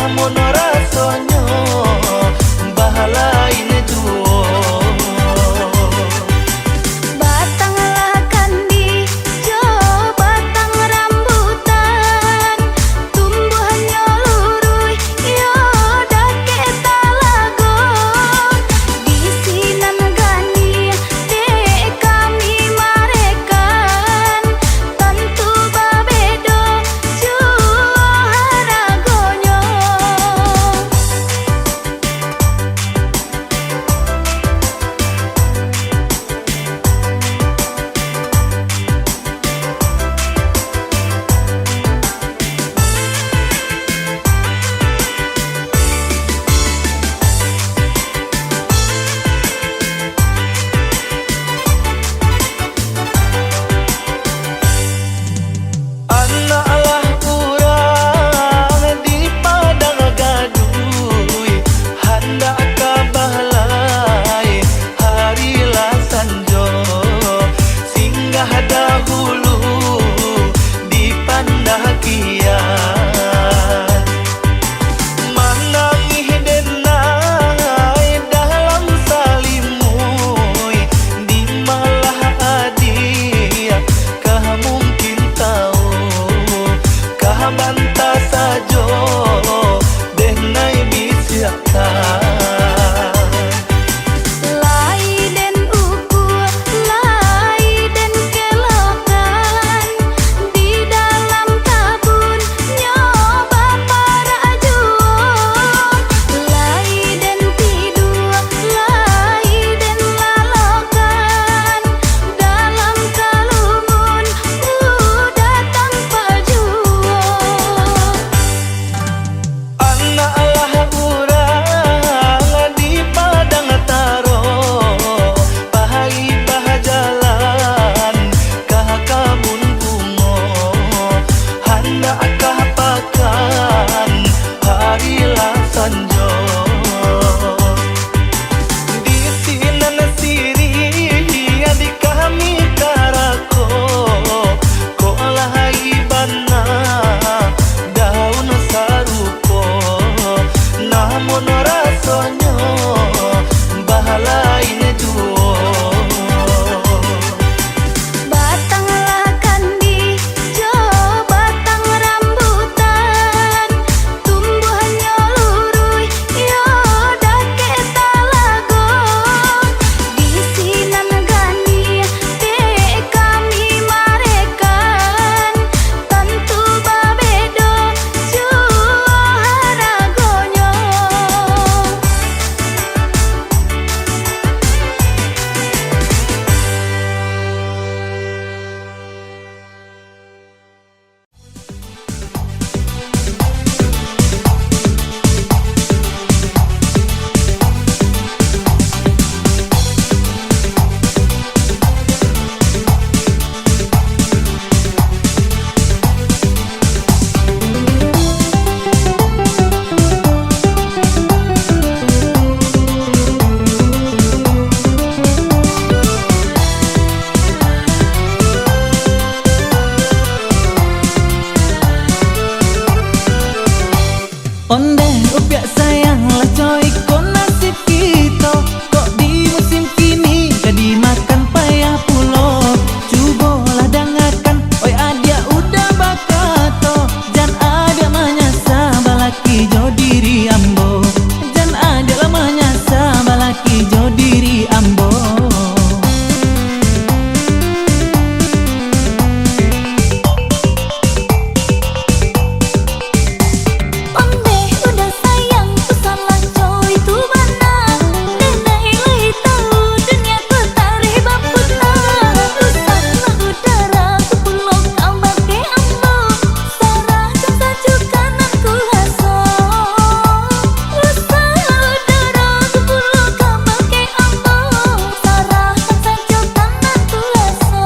namun rasanya bahala ini tuh. Batang lakandi jo batang rambutan tumbuhannya lurui yo dake talagon di sinan gani dek kami marekan tentu babedo jo haragonyo. Anaklah urang di padang gaduy hendak kabalai harilah sanjo singgah dahulu di pandakian manangih denai dalam salimuy di malah adia kah mungkin tahu kah bantah sajo denai bisiakan. Lai den uku, lai den kelokan di dalam tabun nyoba para juang. Lai den tidur, lai den lalokan dalam kalungun datang pejuang. Anaklah urang di padang taro pahai bahajalan kah kabun bungo hendak kah pakan harilah sanjo di sinan siri di kami karako kolah ibana daun sarupo namun rasanya bahala ini tuh. Batang lakandi jo batang rambutan tumbuhannya lurui yo dake talagon di sinan gani dek kami marekan tentu babedo jo haragonyo. Onde upiak sayang lah coy kok nasib kita kok di musim kini jadi makan payah pulo cubolah dengarkan oi adia udah bakato jan ada menyasa balaki jo diri ambo jan ada lah menyasa balaki jo diri ambo. Onde udah sayang pesanlah coy tu bana denai lai tahu dunia ku tarih baputna usahlah udara ku pulau kambang ke ambo sarah dan sajukan aku haso usahlah udara ku pulau kambang ke ambo sarah dan sajukan aku haso.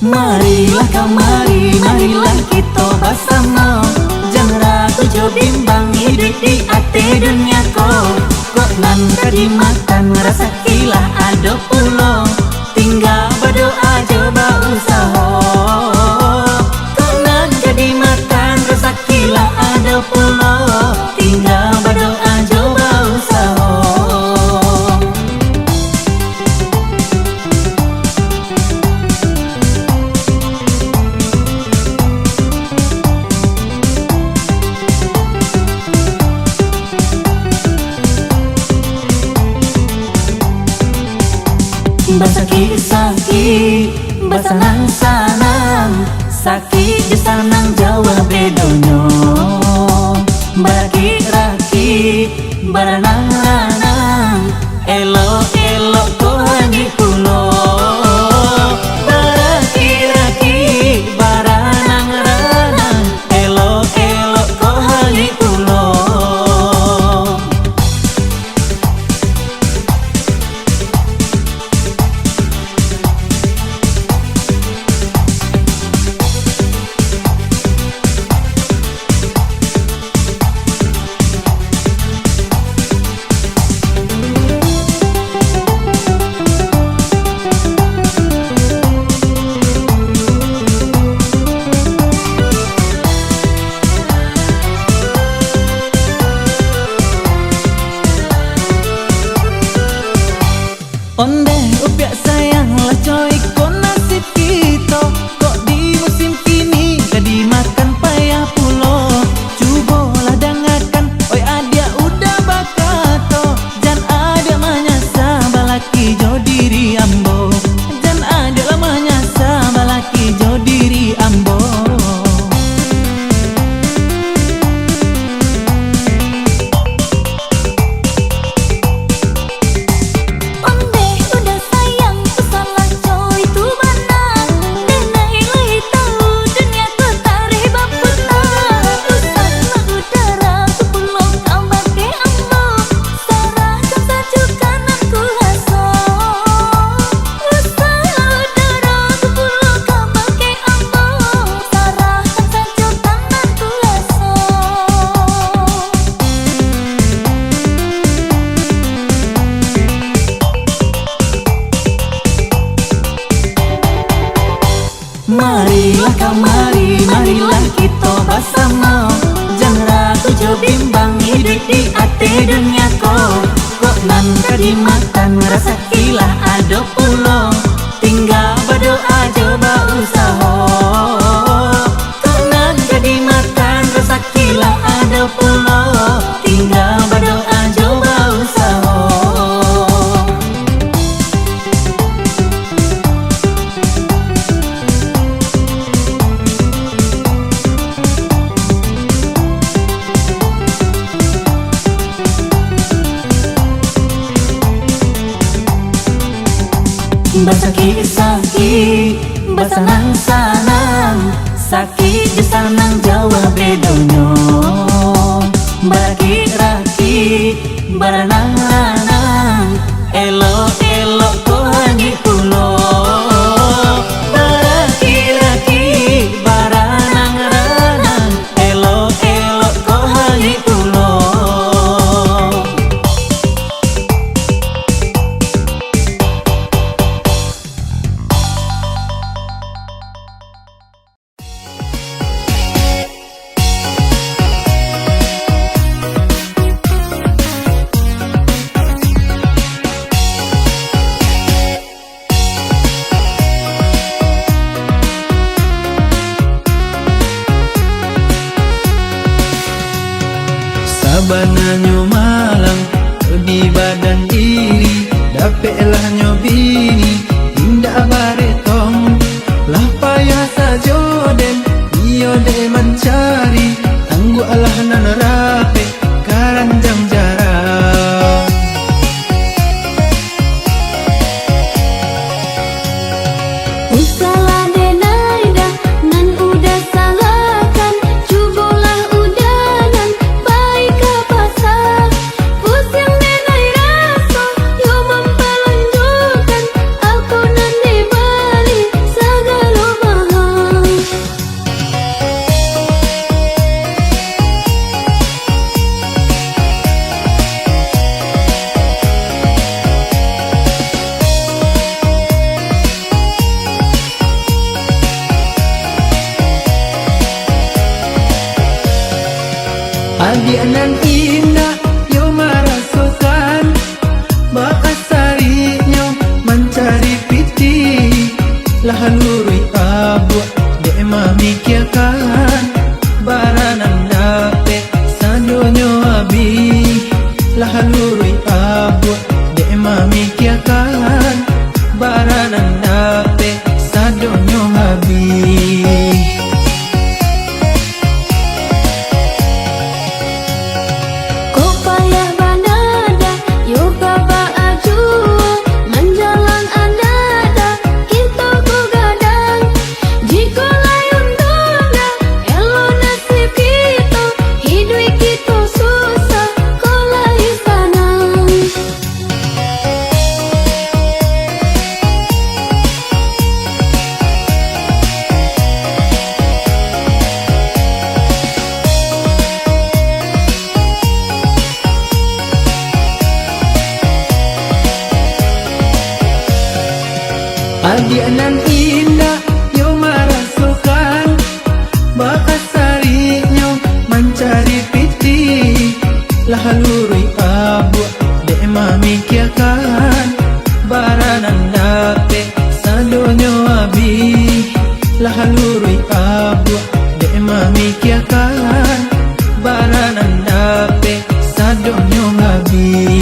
Marilah kamari, marilah kita bersama. Jangan ragu jo bimbang hidup di ate dunia ko. Kok nan tadi makan rasa kilah Basaki-saki, basanang-sanang, saki jesanang Jawa bedonyo. Baraki-raki, baranang-ranang, elok-elok kohangi pulo. Baraki-raki, baranang-ranang, elok-elok kohangi pulo. Onde upiak sayang lah coy, kok nasib kita kok di musim kini gak dimakan payah pulo. Cubolah dengarkan, oi adia udah bakato, jan ada manyasa balaki jo diri ambo, jan ada lah manyasa balaki jo diri ambo. Marilah kamari, marilah kita bersama, jangan ragu jo bimbang hidup di ate dunia ko. Kok nan kadimakan rasa kilah ada pulo, tinggal berdoa coba usaha. Kok nan kadimakan rasa kilah ada pulo, tinggal berdoa coba usaha. Basaki-saki, basanang-sanang, saki jesanang Jawa bedonyo. Baraki-raki, baranang-ranang, elok-elok kohangi pulo. Baraki-raki, baranang-ranang, elok-elok kohangi pulo. Sabananyo malang di badan diri, dapatlah nyobini indah baretong, lah payah sajo den iyo de mencari, tangguh alah nan rape karanjang jarang. Usalah denaida nan udah salahkan, cubolah udanan baik ke pasar. Pus yang denai rasa yo memperlanjutkan, aku nan dibalik segala mahal. Adik nan indah yo merasakan, bahasarinya mencari piti, lah lurui abu dek memikirkan, baranan dape sadonyo abi, lah lurui abu dek memikirkan, baranan dape sadonyo habis. Kau payah banada, yo baba ajua, menjalang anada, kita ku gadang. Jika layun dada, elo nasib kita, hidup kita susah, kau lahi sanang. Adik nan indah yo marasukan, bakasarinya mencari piti, lahaluri abu dek mamikiakan, baranan dape sadonyo abi, lahaluri abu dek mamikiakan, baranan dape sadonyo abi.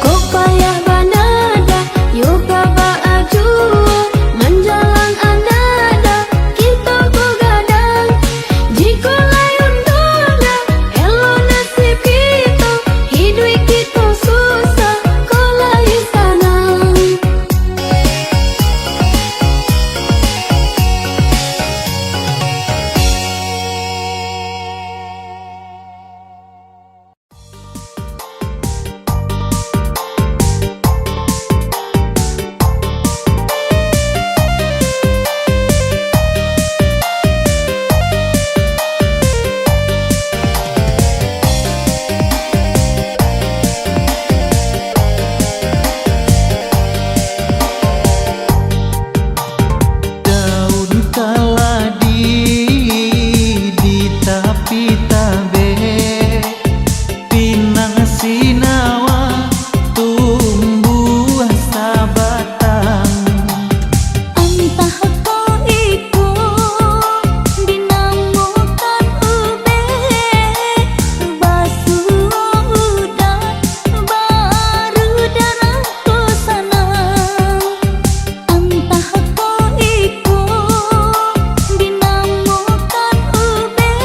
Kau payah banada, yo baba ajua, menjalang anada, kita ku gadang. Jika layun dada, elo nasib kita, hidup kita susah, kau lahi sanang. Daun kaladi di tapi tabe, pinang sinawa tumbuh sabatang. Entah kau ikut dinamukan ube, basuh udah baru darahku sanang. Entah kau ikut dinamukan ube,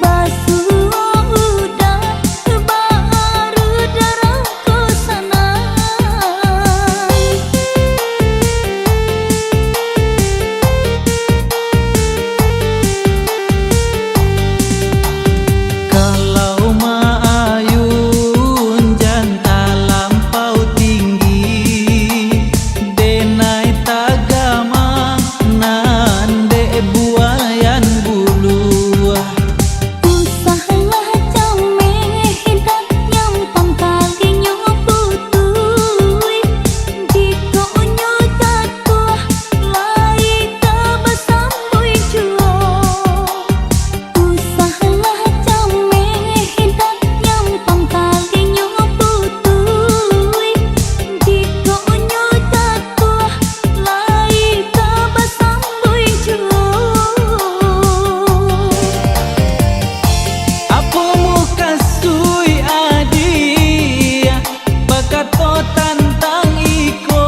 basuh udah baru darahku sanang. Kalau maayun janta lampau tinggi, denai tagama nande buayan bulu. Usahlah cameh hidat nyampang kalinya putui, jika unyu jatuh lai kabasambui jua. Usahlah cameh hidat nyampang kalinya putui, jika unyu jatuh lai kabasambui jua. Apa muka sui adia, bakato tantang iko,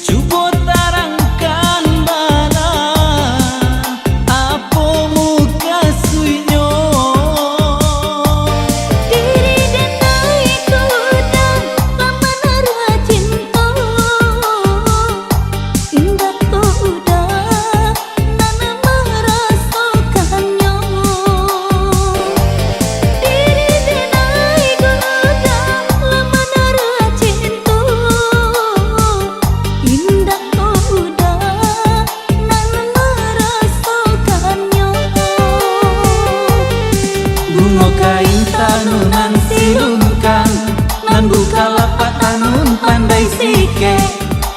cuba tarangkan bala. Apa muka suinyo, Diri denai kuda lama nara cinta, indah kuda nana merasakannya. Diri denai kuda lama nara cinta, indah kuda nana merasakannya. bunga kain tanunan silungkan, nan buka lapak tanun pandai sike,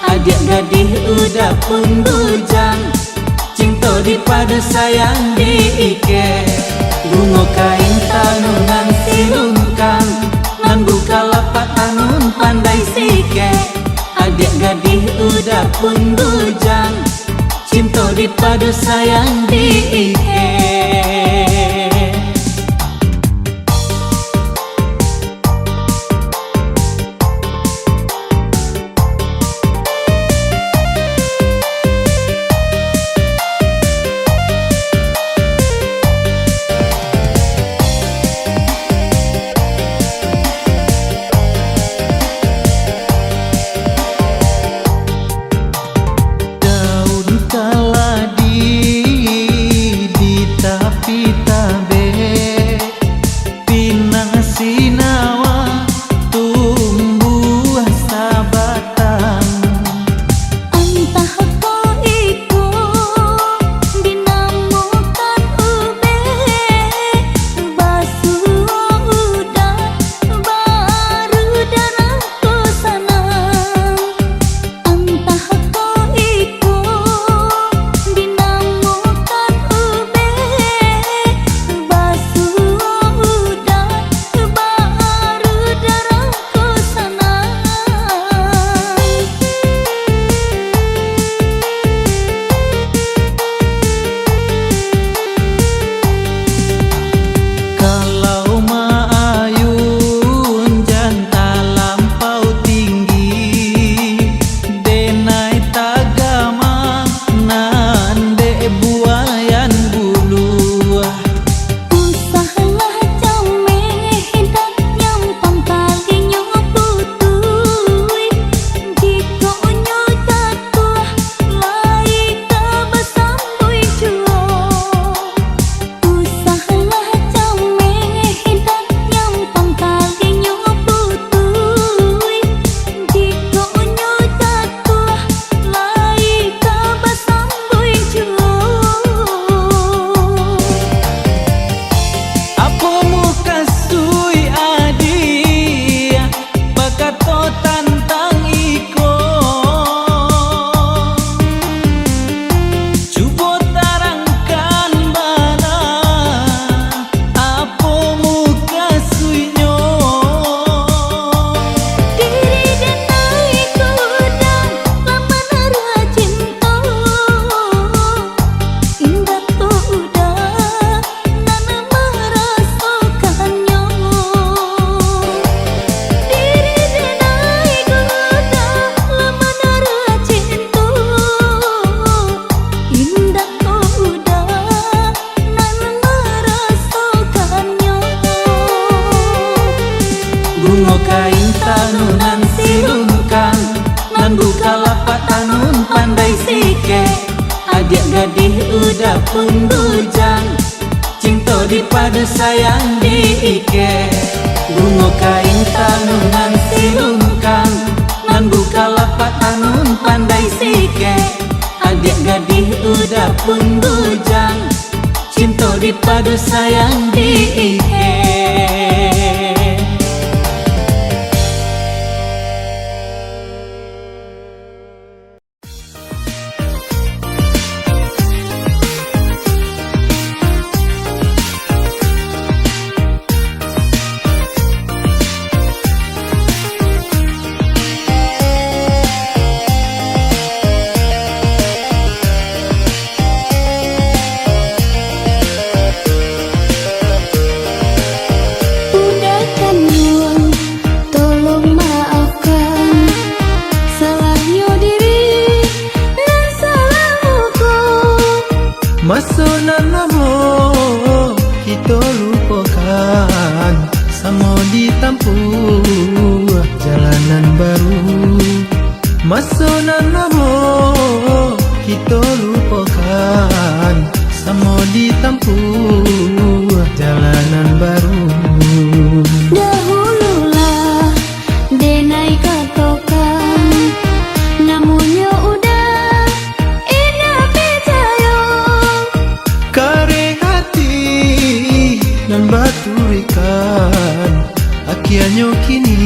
adik gadih udah pun bujang, cinta dipadu sayang diike. Bunga kain tanunan silungkan, nan buka lapak tanun pandai sike, adik gadih udah pun bujang, cinta dipadu sayang diike. pun bujang, cinta dipadu sayang diike. Bunga kain tanungan silungkang, nan buka lapak anun pandai sike. Adik gadih udah pun bujang, cinta dipadu sayang diike. Masunan namo kita lupakan, sama ditampuh jalanan baru. Masunan namo kita lupakan, sama ditampuh jalanan baru. Dahululah denai katokan, namunnya udah indah percaya. Kare hati dan batu ikan, akhirnya kini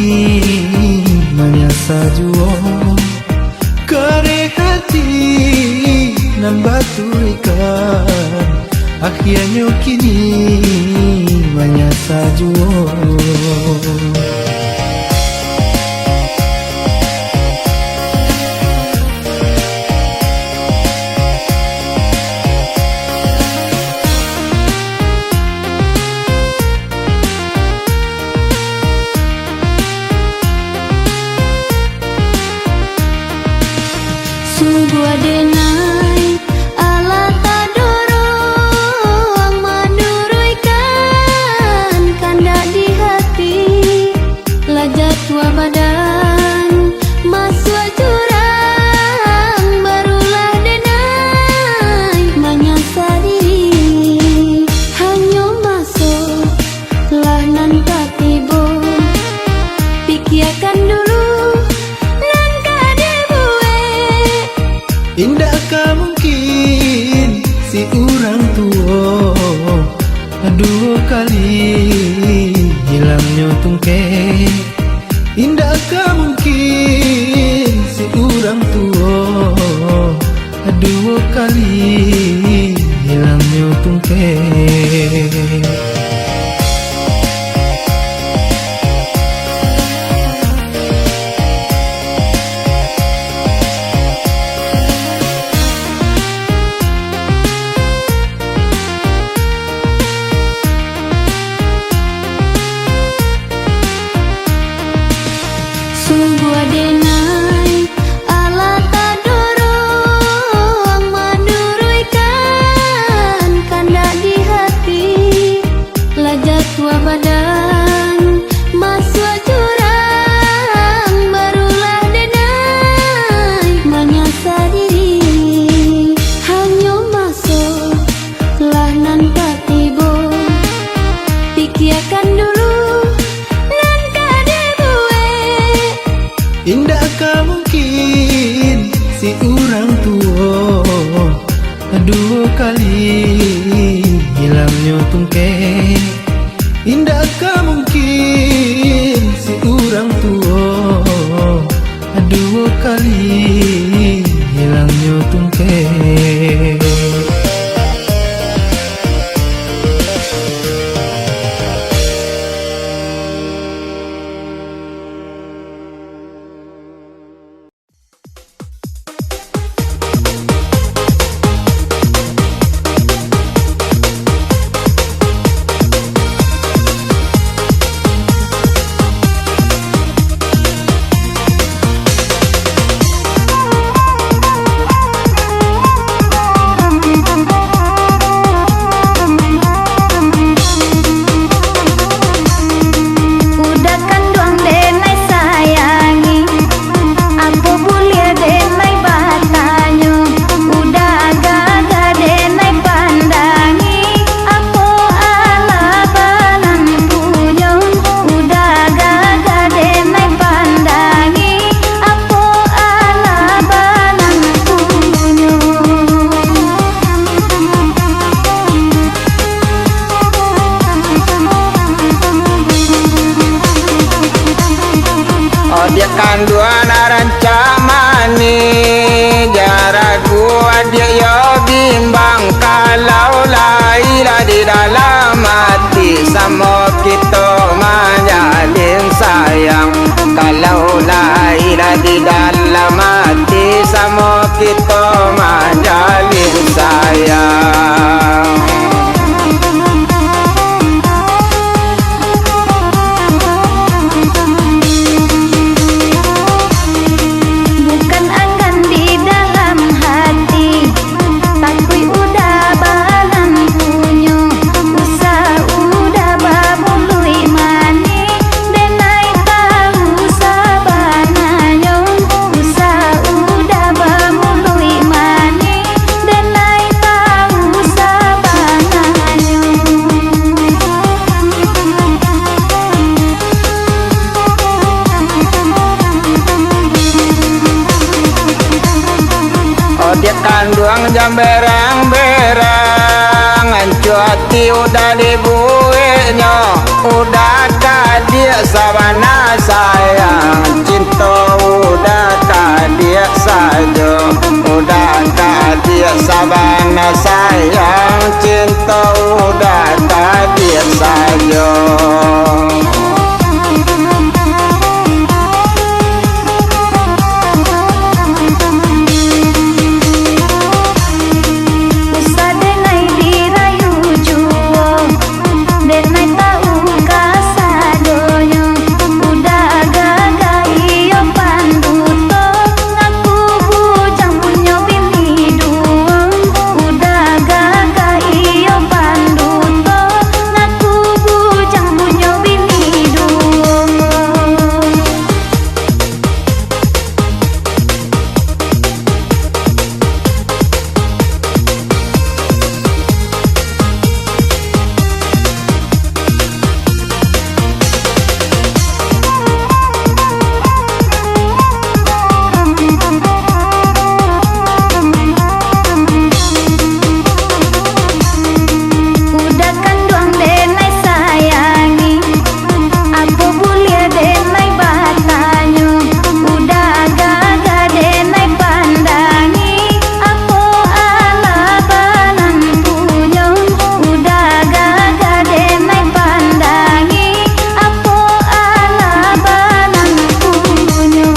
menyasa juo. Kare hati dan batu ikan, akhirnya kini menyasa juo. Sungguh adenai ala tadorong, menurunkan kanda di hati. Lajat tua badan masuk jurang, barulah denai menyasari. Hanya masuk lah nan katibo, pikirkan dulu. Indakkah mungkin si orang tua dua kali hilangnya tungke? Indakkah mungkin si orang tua dua kali hilangnya tungke? Sungguh adenai ala tadorong, menurunkan kanda di hati. Lajat tua badan masuk jurang, barulah denai menyasari. Hanya masuk lah nan katibo, pikirkan dulu. Indakkah mungkin si orang tua dua kali hilangnya tungke? Indakkah mungkin si orang tua dua kali hilangnya tungke? kanduan rancak mani jaraku adik yo bimbang kalau lahir di dalam hati sama kita menjalin sayang kalau lahir di dalam hati sama kita menjalin sayang. Bukan anggan di dalam hati, takui udah balan punyo, usah udah babului mani, denai tahu sabananyo, usah udah babului mani, denai tahu sabananyo. Oh dia kanduang jam berang-berang ancu hati udah dibuihnya udah kadia sabana sayang cinta udah kadia saja udah kadia sabana sayang cinta udah kadia saja. Usah denai dirayu juo, denai tahu kasadonyo, udah gagai yo panduto, ngaku bujang punyo bini duo, udah gagai yo panduto, ngaku bujang punyo bini duo. Udah kanduang denai sayangi, apa boleh denai batanyo, udah gaga denai pandangi, apa ala balan punyo, udah gaga denai pandangi, apa ala balan punyo.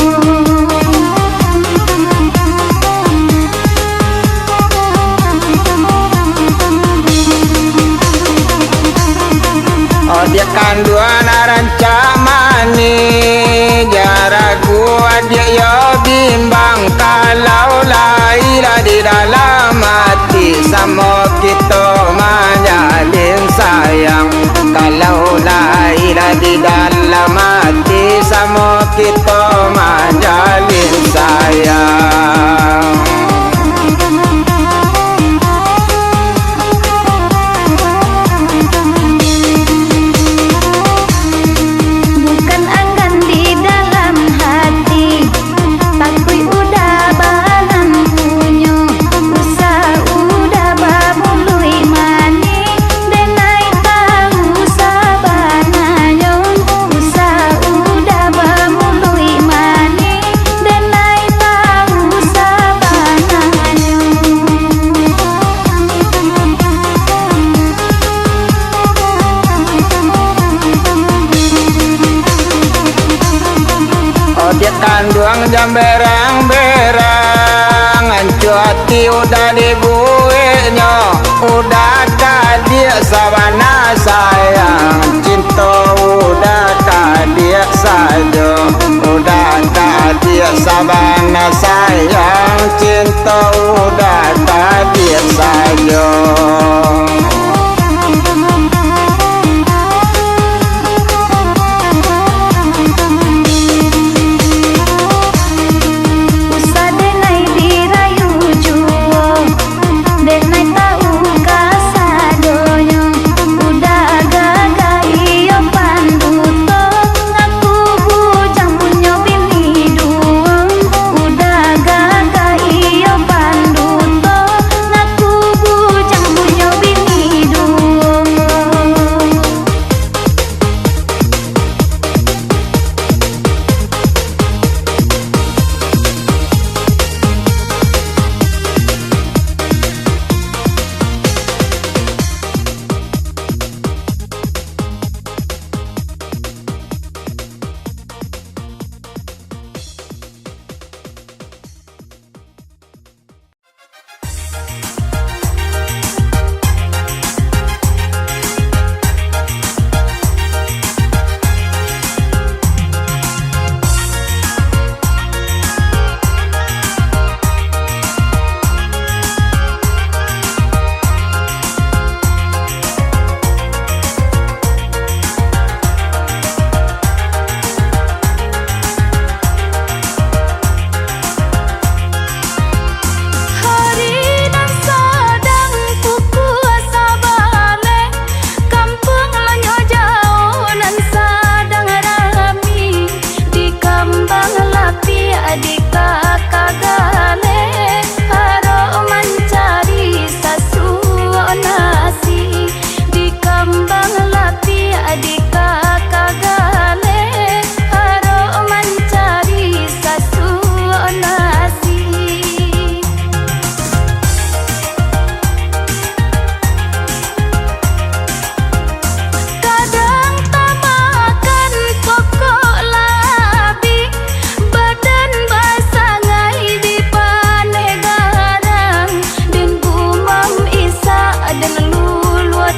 Oh dia kanduan rancak mani jaraku adik yo bimbang kalau lahir di dalam hati sama kita menjalin sayang kalau lahir di dalam hati sama kita menjalin sayang. Bukan anggan di dalam hati, takui udah balan punyo, usah udah babului mani, denai tahu sabananyo, usah udah babului mani, denai tahu sabananyo. Oh dia kanduang jam berang-berang ancu hati udah dibuihnya udah kadia sabana sayang cinta udah kadia saja udah kadia sabana sayang cinta udah kadia saja. Usah denai dirayu juo, denai tahu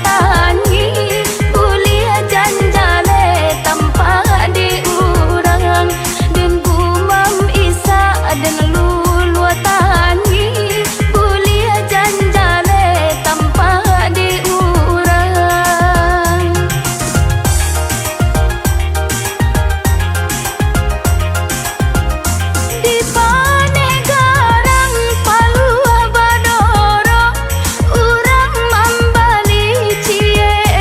tangi kuliah janjale tanpa diurang dan gumam isa dan lulu tangi kuliah janjale tanpa diurang di panegarang palua badoro urang mambali cie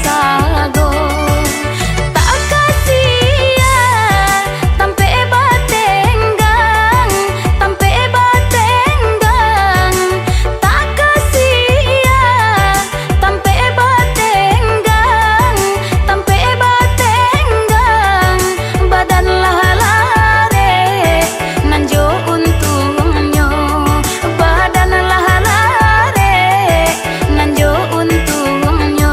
sago tak kasihan tampe batenggang tak kasihan tampe batenggang badan lahalare nanjo untungnya badan lahalare nanjo untungnya.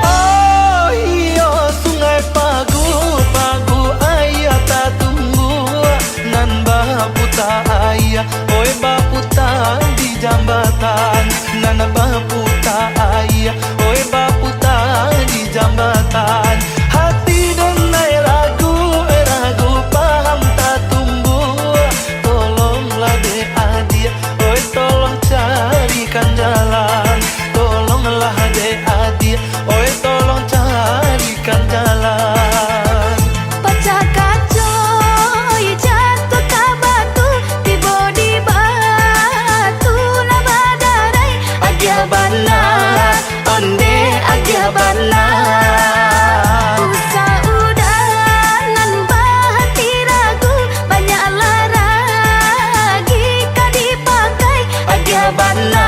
Oh iyo sungai pagu pagu ayah tak tunggu nan baputa ayah oi baputa di jambatan nan baputa ayah oi baputa di jambatan hati denai ragu paham tak tumbuh tolonglah de adia oi tolong carikan jalan tolonglah de adia oi tolong carikan jalan. Pecah kaca jatuh ke batu tiba di batu na badarai Agia bana onde agia bana usah udanan bahati ragu banyak laragi ka dipakai agia bana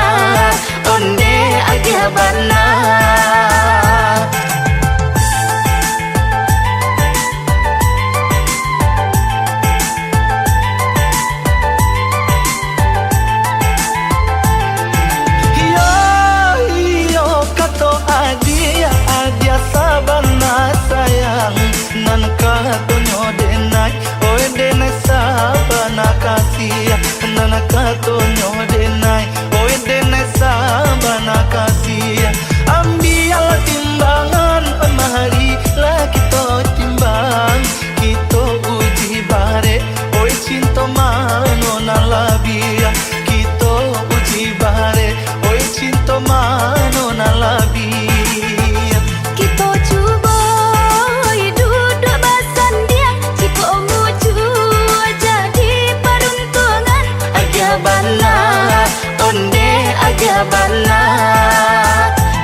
onde agia bana. Iyo kato adia adia sabana sayang nan katonyo denai oi denai sabana kasih nan katonyo denai oi denai sabana kasih ambil timbangan mari lah kita timbang kita uji bare oi cinta mano nan labia kita uji bare oi cinta mano nan labia. kita cuba duduk basandiang cipo muju jadi peruntungan Agia bana onde agia bana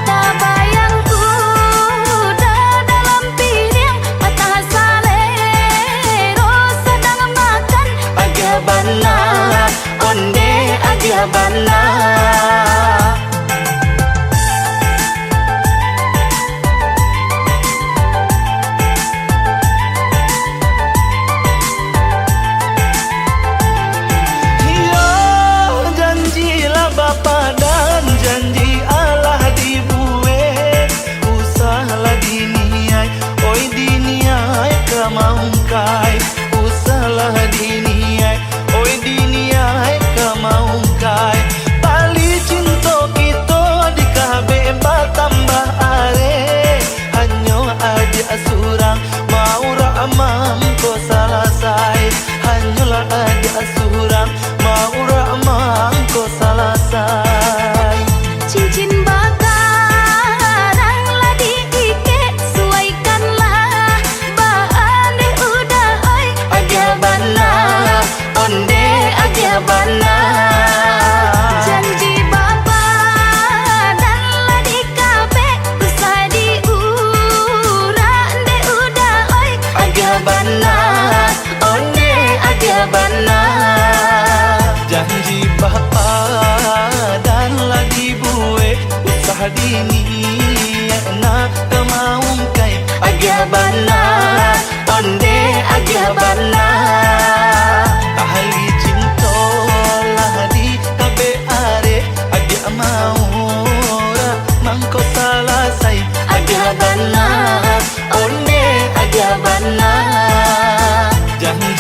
tak bayang udah dalam piring patah salero sedang makan agia bana onde agia bana. Iyo janjilah bapa dan janji Allah dibuat usahlah diniai oi diniai kamaungkai usahlah diniai oi diniai kamaungkai tali cinta kita di kabe batambah are hanyo aja surang mau ramam ko salasai hanyolah aja surang mau ramam ko salasai. cincin bakaran lah diikat suaikanlah bahan udah oi Agia bana onde agia bana janji bapa dan lah di kafe usah diurang de udah oi agia bana onde agia bana janji bapa dan lah dibuat usah dini na kemaungkai agia bana onde agia bana ahli cinta lah di kabe are agia mau mangko salasai agia bana onde agia bana janji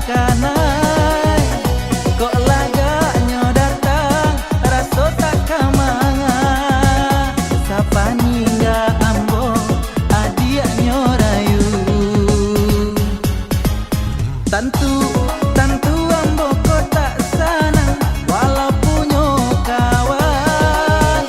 kanai kok lagaknya datang rasa tak kamanga sapa ningga ambo adiaknya rayu Tantu ambo ko tak sanang walau punya kawan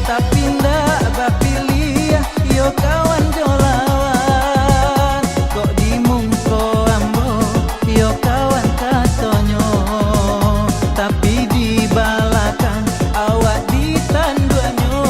tapi ndak bapilih yo kawan jolawan kok dimungko ambo yo kawan katonyo tapi di balakan awak ditanduanyo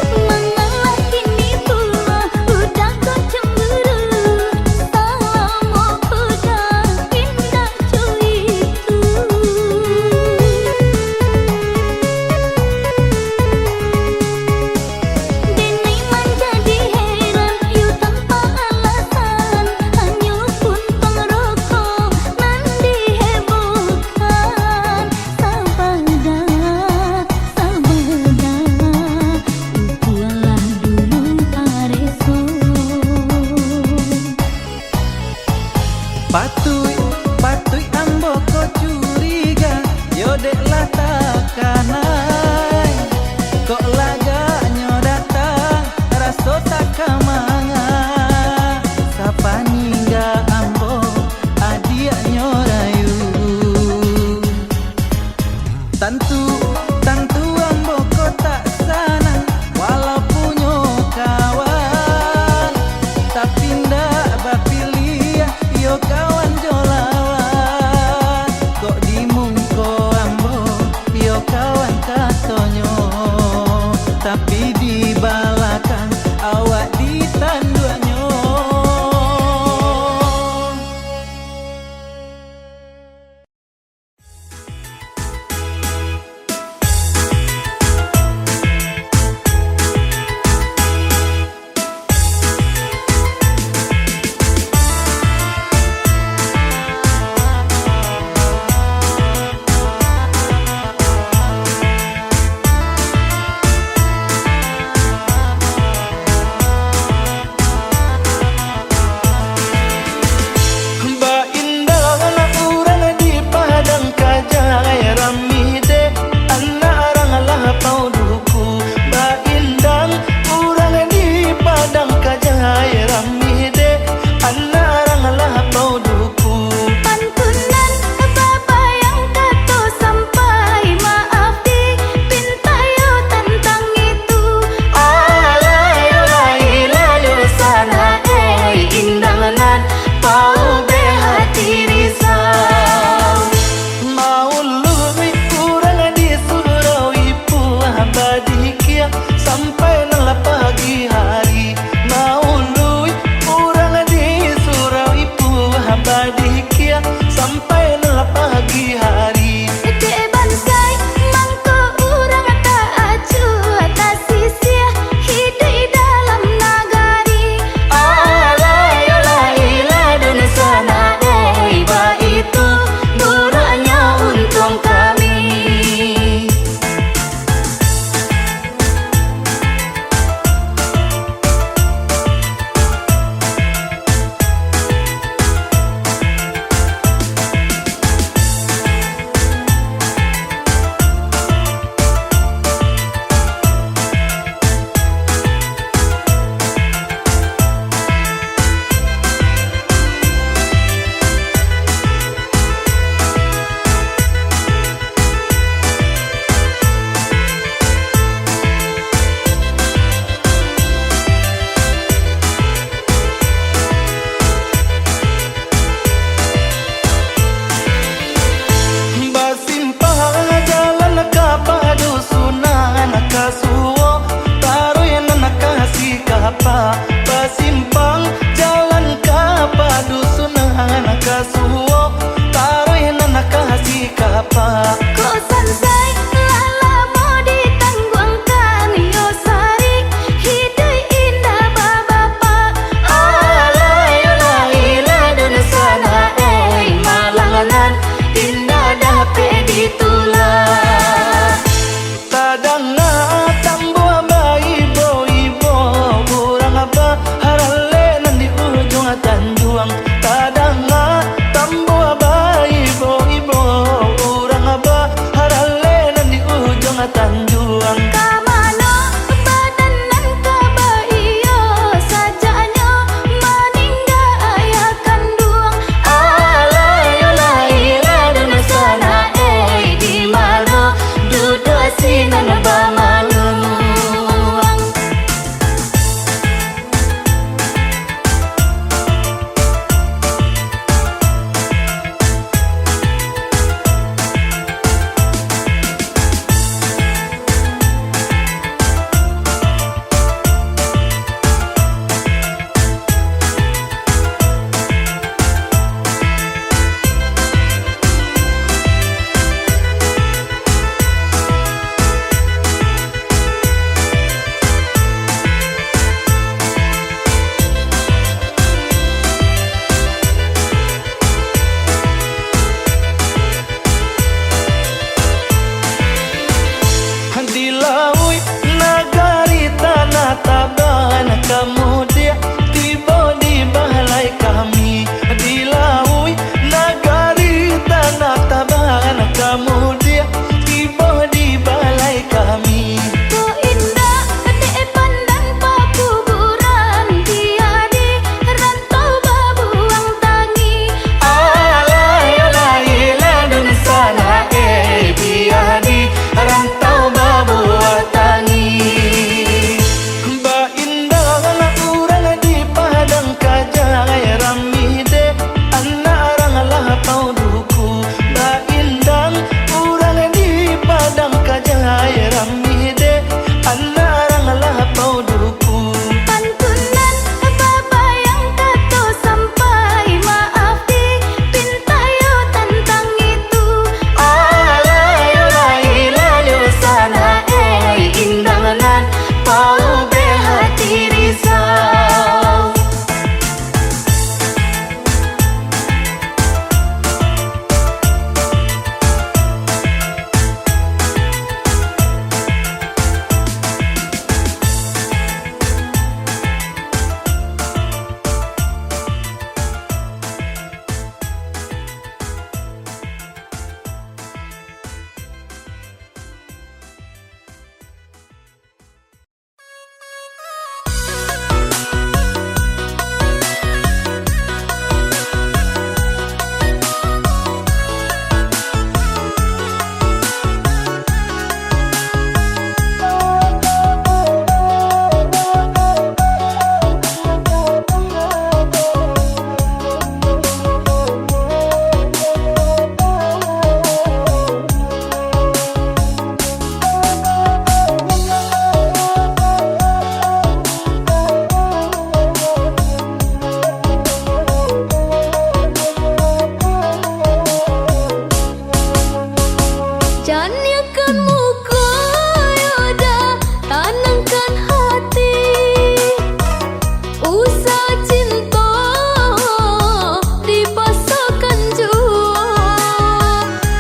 Mengalah kini pula udah kau cemburu Salamu udah pindah cuy itu Denai menjadi heran you tanpa alasan Hanya pun pengerokok nanti hebohkan Sabada Ukualah dulu pareso Patui ambo ko curiga yo dek lah takanai kok lagaknya datang rasa tak kamanga sapa ningga ambo adiaknya rayu Tantu ambo ko tak sanang walau punya kawan tapi ndak bapilih yo kawan jolawan kok dimungko ambo yo kawan katonyo tapi di balakan awak ditanduanyo pula. Tadang na tambua bayi ibo urang apa harale nan di ujung tanjuang. Tadang na tambua bayi ibo urang apa harale nan di ujung tanjuang. Kamano badan nan kabaiyo sajanya meninggal ayah kandung. Alayo laila dan sana di mana duduk sinan bamalung. Dilaui nagari tanah taban kemudian tiba di balai kami. Dilaui nagari tanah taban kemudian tiba di balai kami. Ku indah dek pandang pakuburan tiadi rantau babuang tangi. Alayo laila dan sana biadi rantau babuang tangi. Ba indah urang di padang kajai ramide anak arang lapau duku. Ba indah urang di padang kajai ramide anak arang lapau duku. Pantunan babayang tato sampai maaf di pintayo tentang itu. Alayo laila yo sana indangan pau behati risau. Janiakan muka yoda tanamkan hati. Usah cinta dipasangkan jua.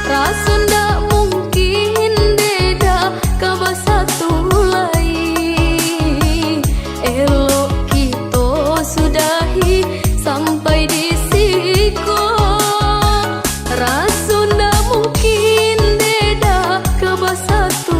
Rasa ndak mungkin beda kabar satu lain. Elok kita sudahi sampai di siku. Rasa ndak mungkin beda kabar satu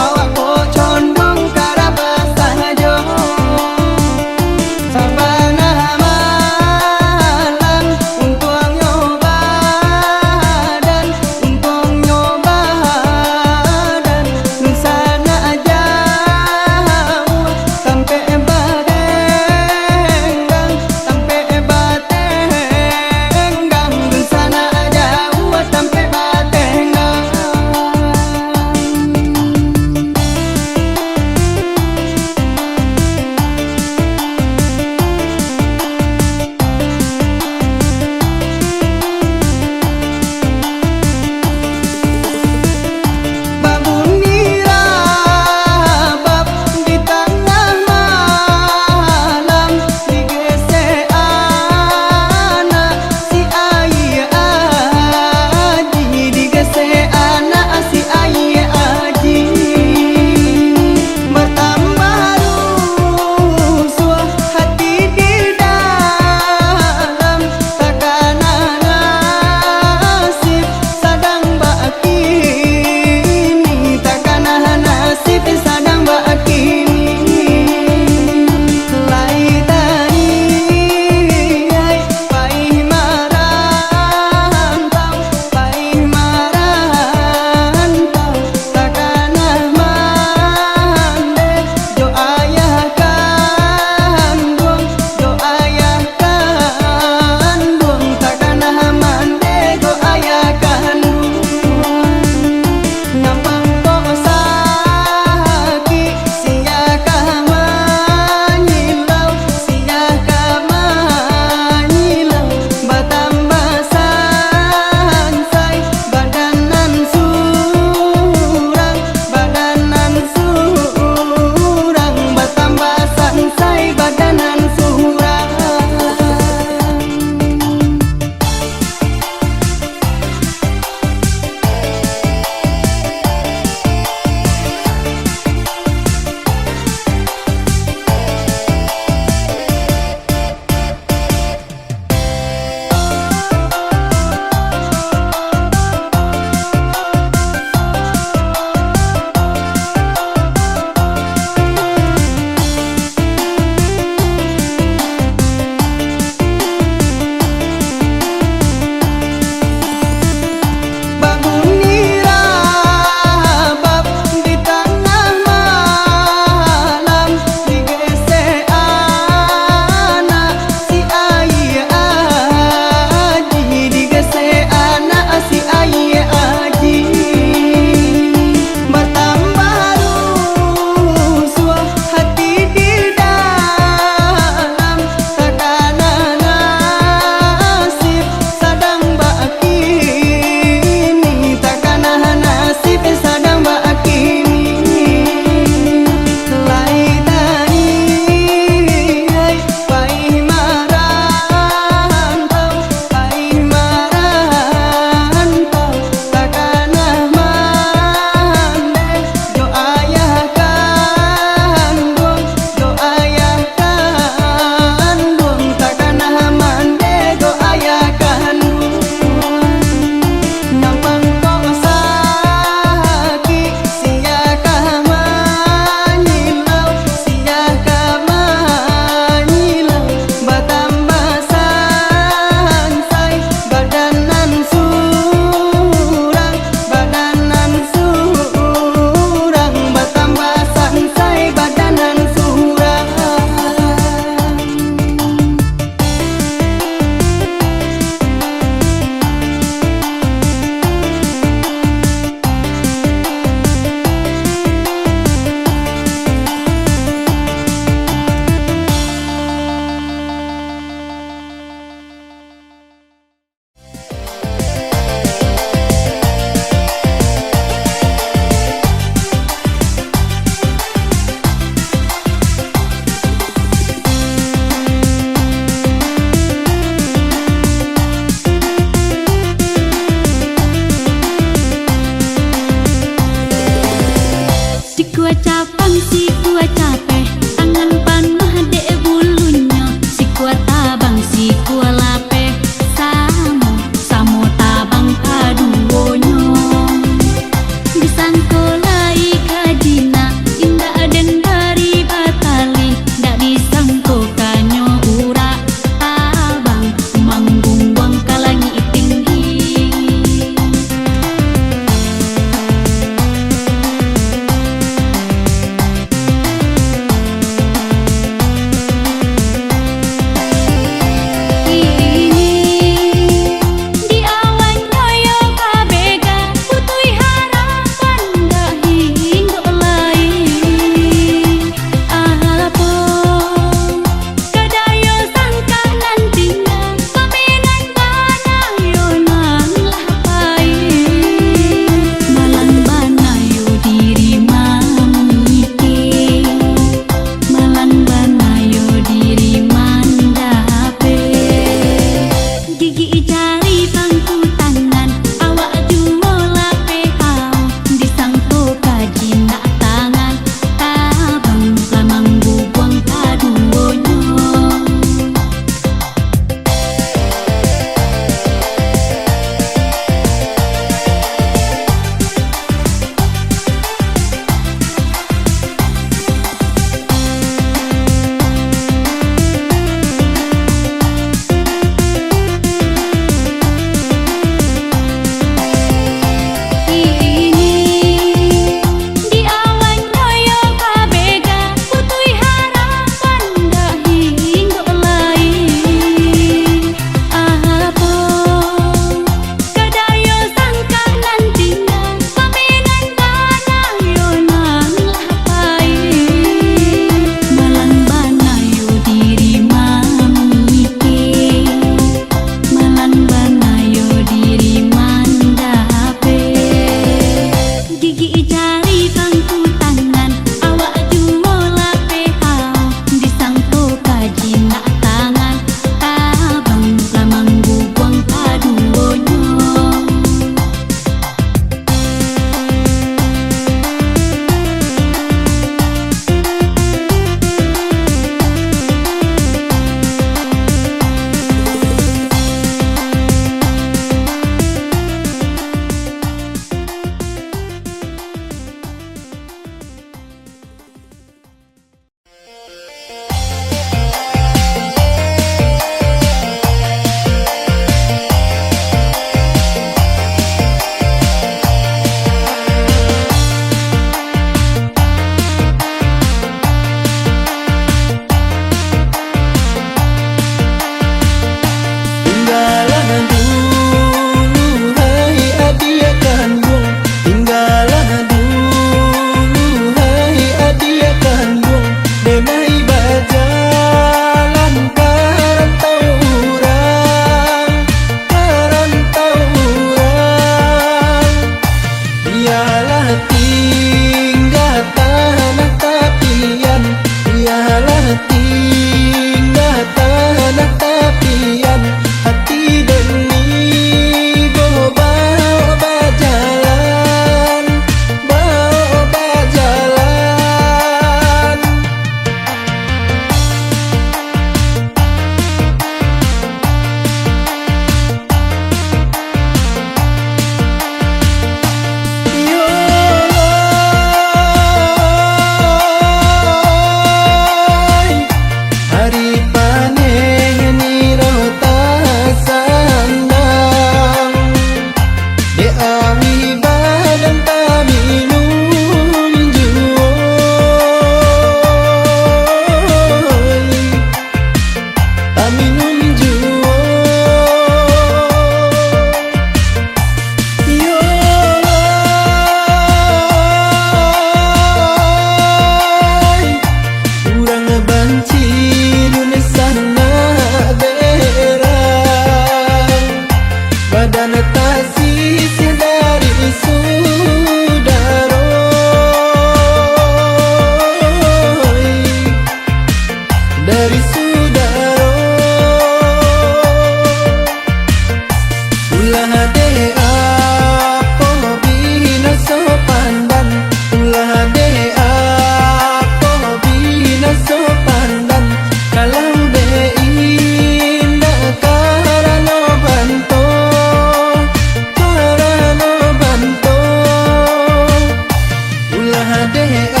adek